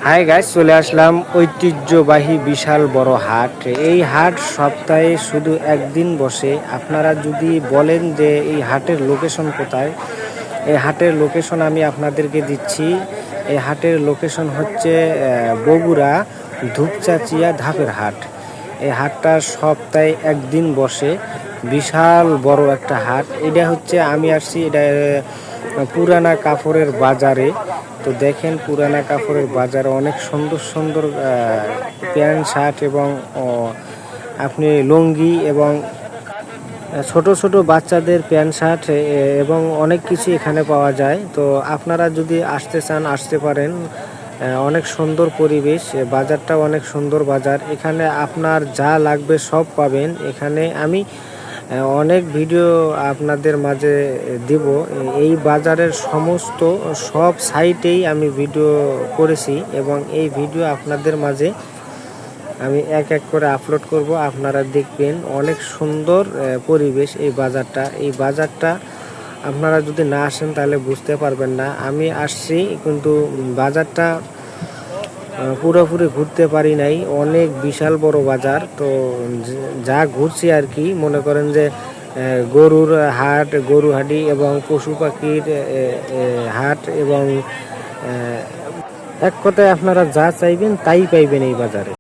Hi guys, চলে আসলাম ঐতিহ্যবাহী বিশাল বড় হাট। এই হাট সপ্তাহে শুধু একদিন বসে। আপনারা যদি বলেন যে এই হাটের লোকেশন কোথায়, এই হাটের লোকেশন আমি আপনাদেরকে দিচ্ছি। এই হাটের লোকেশন হচ্ছে বগুড়া ধূপচাচিয়া ধাপের হাট। এই হাটটা সপ্তাহে একদিন বসে, বিশাল বড় একটা হাট। এটা হচ্ছে আমি আসছি এটা পুরানা কাপড়ের বাজারে। তো দেখেন পুরানা কাপড়ের বাজারে অনেক সুন্দর সুন্দর প্যান্ট শার্ট এবং আপনি লুঙ্গি এবং ছোট ছোট বাচ্চাদের প্যান্ট শার্ট এবং অনেক কিছু এখানে পাওয়া যায়। তো আপনারা যদি আসতে চান আসতে পারেন। অনেক সুন্দর পরিবেশ, বাজারটা অনেক সুন্দর বাজার। এখানে আপনার যা লাগবে সব পাবেন এখানে। আমি অনেক ভিডিও আপনাদের মাঝে দিব। এই বাজারের সমস্ত সব সাইটেই আমি ভিডিও করেছি এবং এই ভিডিও আপনাদের মাঝে আমি এক এক করে আপলোড করব। আপনারা দেখবেন অনেক সুন্দর পরিবেশ এই বাজারটা। এই বাজারটা আপনারা যদি না আসেন তাহলে বুঝতে পারবেন না। আমি আসছি কিন্তু বাজারটা পুরোপুরি ঘুরতে পারি নাই। অনেক বিশাল বড় বাজার। তো যা ঘুরছি আর কি, মনে করেন যে গরুর হাট, গরু হাটি এবং পশু পাখির হাট এবং এক কথায় আপনারা যা চাইবেন তাই পাইবেন এই বাজারে।